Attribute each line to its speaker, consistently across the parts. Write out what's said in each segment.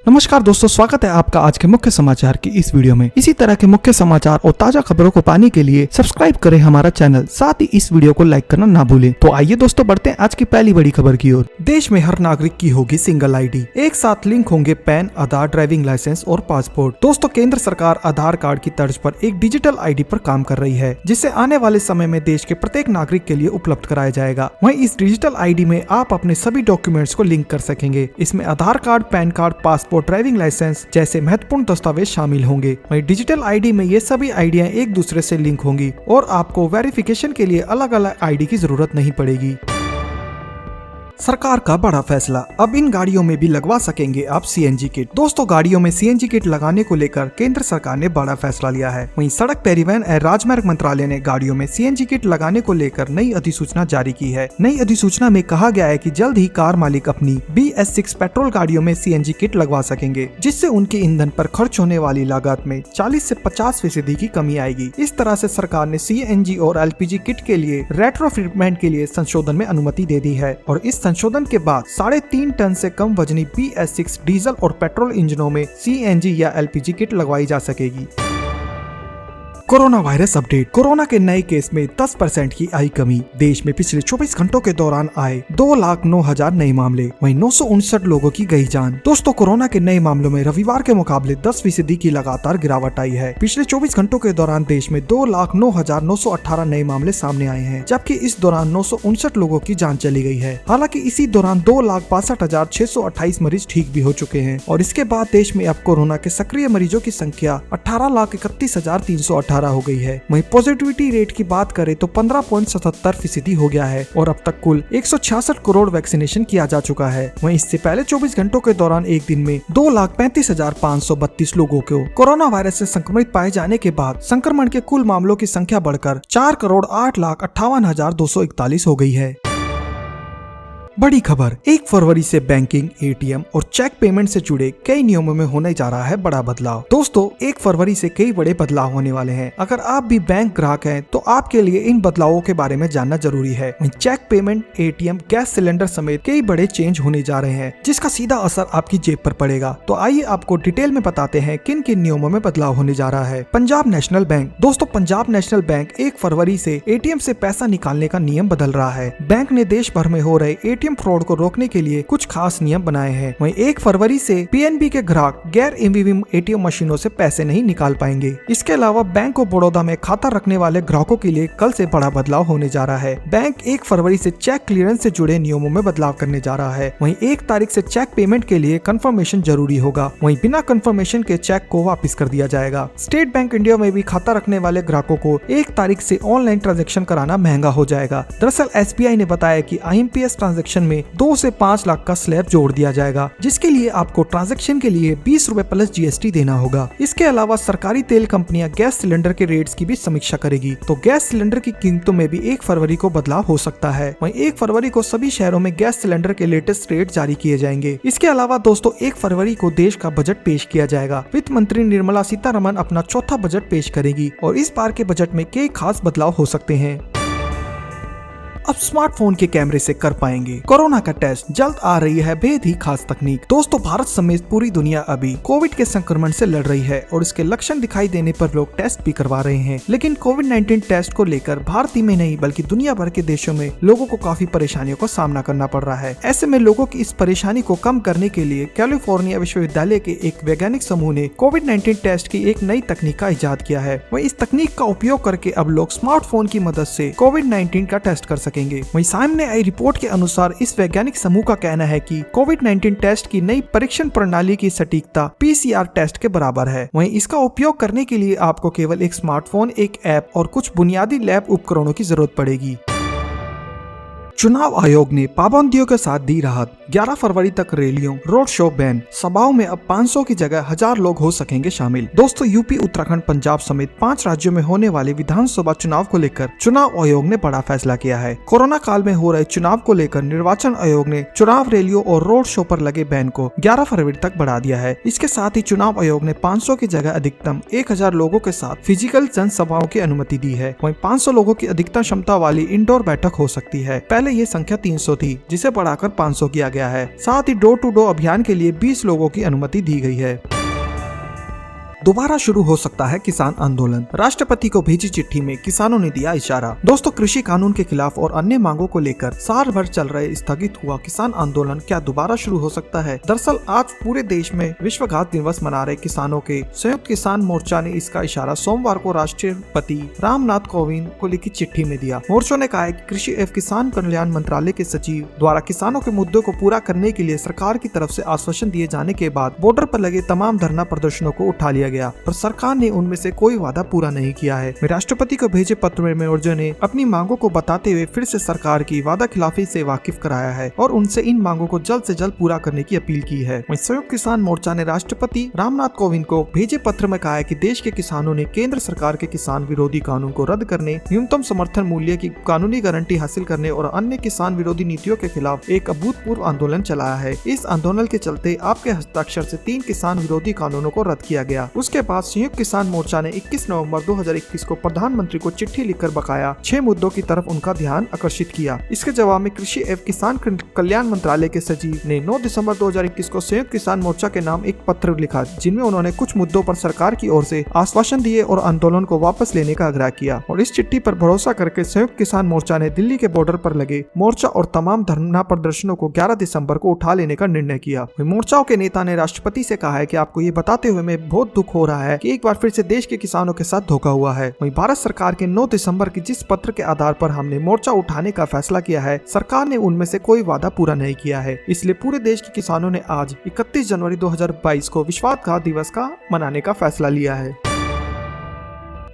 Speaker 1: नमस्कार दोस्तों, स्वागत है आपका आज के मुख्य समाचार की इस वीडियो में। इसी तरह के मुख्य समाचार और ताजा खबरों को पाने के लिए सब्सक्राइब करें हमारा चैनल, साथ ही इस वीडियो को लाइक करना ना भूलें। तो आइए दोस्तों, बढ़ते हैं आज की पहली बड़ी खबर की ओर। देश में हर नागरिक की होगी सिंगल आईडी, एक साथ लिंक होंगे पैन, आधार, ड्राइविंग लाइसेंस और पासपोर्ट। दोस्तों, केंद्र सरकार आधार कार्ड की तर्ज पर एक डिजिटल आईडी पर काम कर रही है, जिसे आने वाले समय में देश के प्रत्येक नागरिक के लिए उपलब्ध कराया जाएगा। वहीं इस डिजिटल आईडी में आप अपने सभी डॉक्यूमेंट्स को लिंक कर सकेंगे। इसमें Aadhaar card, PAN card, passport, driving licence जैसे महत्वपूर्ण दस्तावेज शामिल होंगे। वहीं डिजिटल आईडी में ये सभी आईडियां एक दूसरे से लिंक होंगी और आपको वेरिफिकेशन के लिए अलग अलग आईडी की जरूरत नहीं पड़ेगी। सरकार का बड़ा फैसला, अब इन गाड़ियों में भी लगवा सकेंगे आप सीएनजी किट। दोस्तों, गाड़ियों में सीएनजी किट लगाने को लेकर केंद्र सरकार ने बड़ा फैसला लिया है। वहीं सड़क परिवहन एवं राजमार्ग मंत्रालय ने गाड़ियों में सीएनजी किट लगाने को लेकर नई अधिसूचना जारी की है। नई अधिसूचना में कहा गया है कि जल्द ही कार मालिक अपनी BS6 पेट्रोल गाड़ियों में सीएनजी किट लगवा सकेंगे, जिससे उनके ईंधन पर खर्च होने वाली लागत में 40 से 50% की कमी आएगी। इस तरह से सरकार ने सीएनजी और LPG किट के लिए रेट्रोफिटमेंट के लिए संशोधन में अनुमति दे दी है और इस संशोधन के बाद 3.5 टन से कम वजनी BS6 डीजल और पेट्रोल इंजनों में CNG या LPG किट लगवाई जा सकेगी। कोरोना वायरस अपडेट, कोरोना के नए केस में 10% की आई कमी। देश में पिछले 24 घंटों के दौरान आए 2,09,000 नए मामले, वहीं 959 लोगों की गई जान। दोस्तों, कोरोना के नए मामलों में रविवार के मुकाबले 10% की लगातार गिरावट आई है। पिछले 24 घंटों के दौरान देश में 2,09,918 नए मामले सामने आए हैं, जबकि इस दौरान 959 लोगों की जान चली गई है। हालांकि इसी दौरान 2,62,628 मरीज ठीक भी हो चुके हैं और इसके बाद देश में अब कोरोना के सक्रिय मरीजों की संख्या 18,31,318 हो गई है। वहीं पॉजिटिविटी रेट की बात करें तो 15.77% हो गया है और अब तक कुल 166 करोड़ वैक्सीनेशन किया जा चुका है। वहीं इससे पहले 24 घंटों के दौरान एक दिन में 2,35,532 लोगों को कोरोना वायरस से संक्रमित पाए जाने के बाद संक्रमण के कुल मामलों की संख्या बढ़कर 4,08,58,241 हो गई है। बड़ी खबर, 1 फरवरी से बैंकिंग, ATM और चेक पेमेंट से जुड़े कई नियमों में होने जा रहा है बड़ा बदलाव। दोस्तों, 1 फरवरी से कई बड़े बदलाव होने वाले हैं। अगर आप भी बैंक ग्राहक हैं तो आपके लिए इन बदलावों के बारे में जानना जरूरी है। Cheque payment, ATM, gas cylinder समेत कई बड़े चेंज होने जा रहे हैं, जिसका सीधा असर आपकी जेब पर पड़ेगा। तो आइए आपको डिटेल में बताते हैं किन किन नियमों में बदलाव होने जा रहा है। पंजाब नेशनल बैंक, दोस्तों पंजाब नेशनल बैंक 1 फरवरी से ATM से पैसा निकालने का नियम बदल रहा है। बैंक ने देश भर में हो रहे ATM फ्रॉड को रोकने के लिए कुछ खास नियम बनाए हैं। वहीं 1 फरवरी से PNB के ग्राहक गैर EVM ATM मशीनों से पैसे नहीं निकाल पाएंगे। इसके अलावा बैंक ऑफ बड़ौदा में खाता रखने वाले ग्राहकों के लिए कल से बड़ा बदलाव होने जा रहा है। बैंक 1 फरवरी से चेक क्लियरेंस से जुड़े नियमों में बदलाव करने जा रहा है। वहीं 1 तारीख से चेक पेमेंट के लिए कंफर्मेशन जरूरी होगा। वहीं बिना कंफर्मेशन के चेक को वापस कर दिया जाएगा। स्टेट बैंक इंडिया में भी खाता रखने वाले ग्राहकों को 1 तारीख से ऑनलाइन ट्रांजैक्शन कराना महंगा हो जाएगा। दरअसल SBI ने बताया कि IMPS ट्रांजैक्शन में 2 से 5 लाख का स्लैब जोड़ दिया जाएगा, जिसके लिए आपको ट्रांजैक्शन के लिए 20 रुपए प्लस GST देना होगा। इसके अलावा सरकारी तेल कंपनियां गैस सिलेंडर के रेट्स की भी समीक्षा करेगी, तो गैस सिलेंडर की कीमतों में भी 1 फरवरी को बदलाव हो सकता है। वहीं 1 फरवरी को सभी शहरों में गैस सिलेंडर के लेटेस्ट रेट जारी किए जाएंगे। इसके अलावा दोस्तों, 1 फरवरी को देश का बजट पेश किया जाएगा। वित्त मंत्री निर्मला सीतारमण अपना चौथा बजट पेश करेगी और इस बार के बजट में कई खास बदलाव हो सकते हैं। अब स्मार्टफोन के कैमरे से कर पाएंगे कोरोना का टेस्ट, जल्द आ रही है बेहद ही खास तकनीक। दोस्तों, भारत समेत पूरी दुनिया अभी कोविड के संक्रमण से लड़ रही है और इसके लक्षण दिखाई देने पर लोग टेस्ट भी करवा रहे हैं। लेकिन कोविड-19 टेस्ट को लेकर भारत ही में नहीं बल्कि दुनिया भर के देशों में लोगों को काफी परेशानियों का सामना करना पड़ रहा है। ऐसे में लोगों की इस परेशानी को कम करने के लिए कैलिफोर्निया विश्वविद्यालय के एक वैज्ञानिक समूह ने कोविड-19 टेस्ट की एक नई तकनीक का इजाद किया है। वही इस तकनीक का उपयोग करके अब लोग स्मार्टफोन की मदद से कोविड-19 का टेस्ट कर सकेंगे। वहीं सामने आई रिपोर्ट के अनुसार इस वैज्ञानिक समूह का कहना है कि कोविड-19 टेस्ट की नई परीक्षण प्रणाली की सटीकता PCR टेस्ट के बराबर है। वहीं इसका उपयोग करने के लिए आपको केवल एक स्मार्टफोन, एक ऐप और कुछ बुनियादी लैब उपकरणों की जरूरत पड़ेगी। चुनाव आयोग ने पाबंदियों के साथ दी राहत। 11 फरवरी तक रैलियों, रोड शो बैन, सभाओं में अब 500 की जगह 1000 लोग हो सकेंगे शामिल। दोस्तों, यूपी, उत्तराखंड, पंजाब समेत 5 राज्यों में होने वाले विधानसभा चुनाव को लेकर चुनाव आयोग ने बड़ा फैसला किया है। कोरोना काल में हो रहे चुनाव को लेकर निर्वाचन आयोग ने चुनाव रैलियों और रोड शो पर लगे बैन को 11 फरवरी तक बढ़ा दिया है। इसके साथ ही चुनाव आयोग ने 500 की जगह अधिकतम 1000 लोगों के साथ फिजिकल जनसभाओं की अनुमति दी है। वहीं 500 लोगों की अधिकतम क्षमता वाली इंडोर बैठक हो सकती है। पहले पहले ये संख्या 300 थी, जिसे बढ़ाकर 500 किया गया है। साथ ही डोर टू डोर अभियान के लिए 20 लोगों की अनुमति दी गई है। दोबारा शुरू हो सकता है किसान आंदोलन, राष्ट्रपति को भेजी चिट्ठी में किसानों ने दिया इशारा। दोस्तों, कृषि कानून के खिलाफ और अन्य मांगों को लेकर साल भर चल रहे स्थगित हुआ किसान आंदोलन क्या दोबारा शुरू हो सकता है? दरअसल आज पूरे देश में विश्व घास दिवस मना रहे किसानों के संयुक्त किसान मोर्चा ने इसका इशारा सोमवार को राष्ट्रपति रामनाथ कोविंद को लिखी चिट्ठी में दिया। मोर्चा ने कहा है कि कृषि एवं किसान कल्याण मंत्रालय के सचिव द्वारा किसानों के मुद्दों को पूरा करने के लिए सरकार की तरफ से आश्वासन दिए जाने के बाद बॉर्डर पर लगे तमाम धरना प्रदर्शनों को उठा लिया गया, पर सरकार ने उनमें से कोई वादा पूरा नहीं किया है। राष्ट्रपति को भेजे पत्र में मोर्चा ने अपनी मांगों को बताते हुए फिर से सरकार की वादा खिलाफी से वाकिफ कराया है और उनसे इन मांगों को जल्द से जल्द पूरा करने की अपील की है। संयुक्त किसान मोर्चा ने राष्ट्रपति रामनाथ कोविंद को भेजे पत्र में कहा है कि देश के किसानों ने केंद्र सरकार के किसान विरोधी कानून को रद्द करने, न्यूनतम समर्थन मूल्य की कानूनी गारंटी हासिल करने और अन्य किसान विरोधी नीतियों के खिलाफ एक अभूतपूर्व आंदोलन चलाया है। इस आंदोलन के चलते आपके हस्ताक्षर से 3 किसान विरोधी कानूनों को रद्द किया गया। उसके बाद संयुक्त किसान मोर्चा ने 21 नवंबर 2021 को प्रधानमंत्री को चिट्ठी लिखकर बकाया 6 मुद्दों की तरफ उनका ध्यान आकर्षित किया। इसके जवाब में कृषि एवं किसान कल्याण मंत्रालय के सचिव ने 9 दिसंबर 2021 को संयुक्त किसान मोर्चा के नाम एक पत्र लिखा, जिनमें उन्होंने कुछ मुद्दों पर सरकार की ओर से आश्वासन दिए और आंदोलन को वापस लेने का आग्रह किया। और इस चिट्ठी पर भरोसा करके संयुक्त किसान मोर्चा ने दिल्ली के बॉर्डर पर लगे मोर्चा और तमाम धरना प्रदर्शनों को 11 दिसंबर को उठा लेने का निर्णय किया। मोर्चाओं के नेता ने राष्ट्रपति से कहा है कि आपको ये बताते हुए मैं बहुत दुख हो रहा है कि एक बार फिर से देश के किसानों के साथ धोखा हुआ है। वहीं भारत सरकार के 9 दिसंबर की जिस पत्र के आधार पर हमने मोर्चा उठाने का फैसला किया है, सरकार ने उनमें से कोई वादा पूरा नहीं किया है। इसलिए पूरे देश के किसानों ने आज 31 जनवरी 2022 को विश्वासघात दिवस का मनाने का फैसला लिया है।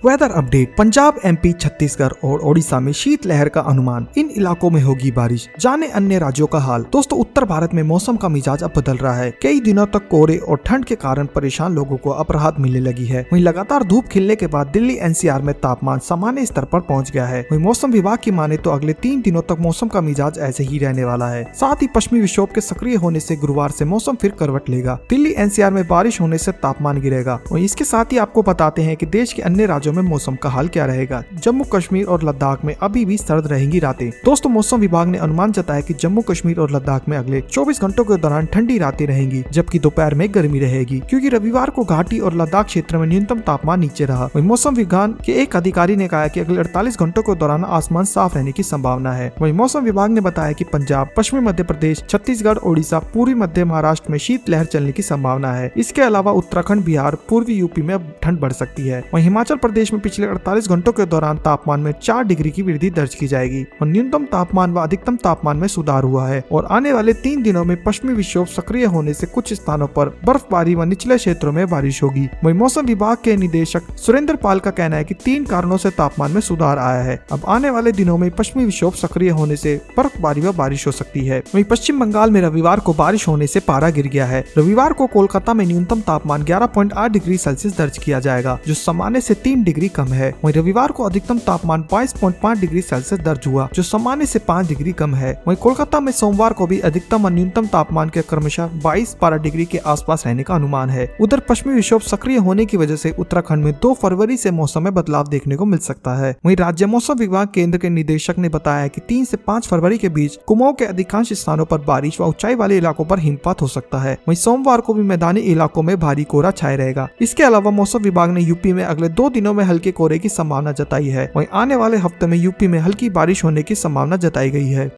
Speaker 1: Weather update, Punjab, MP, Chhattisgarh और ओडिशा में शीतलहर का अनुमान, इन इलाकों में होगी बारिश। जाने अन्य राज्यों का हाल। दोस्तों, उत्तर भारत में मौसम का मिजाज अब बदल रहा है। कई दिनों तक कोहरे और ठंड के कारण परेशान लोगों को अब राहत मिलने लगी है। वहीं लगातार धूप खिलने के बाद दिल्ली एनसीआर में तापमान सामान्य स्तर पर पहुंच गया है। वहीं मौसम विभाग की माने तो अगले 3 दिनों तक मौसम का मिजाज ऐसे ही रहने वाला है। साथ ही पश्चिमी विक्षोभ के सक्रिय होने से गुरुवार से मौसम फिर करवट लेगा। दिल्ली एनसीआर में बारिश होने से तापमान गिरेगा। वहीं इसके साथ ही आपको बताते हैं कि देश के अन्य राज्यों में मौसम का हाल क्या रहेगा। जम्मू कश्मीर और लद्दाख में अभी भी सर्द रहेंगी रातें। दोस्तों, मौसम विभाग ने अनुमान जताया कि जम्मू कश्मीर और लद्दाख में अगले 24 घंटों के दौरान ठंडी रातें रहेंगी, जबकि दोपहर में गर्मी रहेगी, क्योंकि रविवार को घाटी और लद्दाख क्षेत्र में न्यूनतम तापमान नीचे रहा। वहीं मौसम विभाग के एक अधिकारी ने कहा कि अगले 48 घंटों के दौरान आसमान साफ रहने की संभावना है। वहीं मौसम विभाग ने बताया कि पंजाब, पश्चिमी मध्य प्रदेश, छत्तीसगढ़, ओडिशा, पूर्वी मध्य महाराष्ट्र में शीतलहर चलने की संभावना है। इसके अलावा उत्तराखंड, बिहार, पूर्वी यूपी में अब ठंड बढ़ सकती है। वहीं हिमाचल प्रदेश में पिछले 48 घंटों के दौरान तापमान में 4 डिग्री की वृद्धि दर्ज की जाएगी और न्यूनतम तापमान व अधिकतम तापमान में सुधार हुआ है। और आने वाले 3 दिनों में पश्चिमी विक्षोभ सक्रिय होने से कुछ स्थानों पर बर्फबारी व निचले क्षेत्रों में बारिश होगी। वहीं मौसम विभाग के निदेशक सुरेंद्र पाल का कहना है कि 3 कारणों से तापमान में सुधार आया है। अब आने वाले दिनों में पश्चिमी विक्षोभ सक्रिय होने से बर्फबारी व बारिश हो सकती है। वहीं पश्चिम बंगाल में रविवार को बारिश होने से पारा गिर गया है। रविवार को कोलकाता में न्यूनतम तापमान 11.8 डिग्री सेल्सियस दर्ज किया जाएगा, जो सामान्य से 3 डिग्री कम है। वहीं रविवार को अधिकतम तापमान 22.5 डिग्री सेल्सियस दर्ज हुआ, जो सामान्य से 5 डिग्री कम है। वहीं कोलकाता में सोमवार को भी अधिकतम और न्यूनतम तापमान के क्रमशः 22-12 डिग्री के आसपास रहने का अनुमान है। उधर पश्चिमी विक्षोभ सक्रिय होने की वजह से उत्तराखंड में 2 फरवरी से मौसम में बदलाव देखने को मिल सकता है। वहीं राज्य मौसम विभाग केंद्र के निदेशक ने बताया कि 3 से 5 फरवरी के बीच कुमाऊं के अधिकांश स्थानों पर बारिश व ऊंचाई वाले इलाकों पर हिमपात हो सकता है। वहीं सोमवार को भी मैदानी इलाकों में भारी कोहरा छाया रहेगा। इसके अलावा मौसम विभाग ने यूपी में अगले 2 दिनों में हल्के कोहरे की संभावना जताई है। वहीं आने वाले हफ्ते में यूपी में हल्की बारिश होने की संभावना जताई गई है।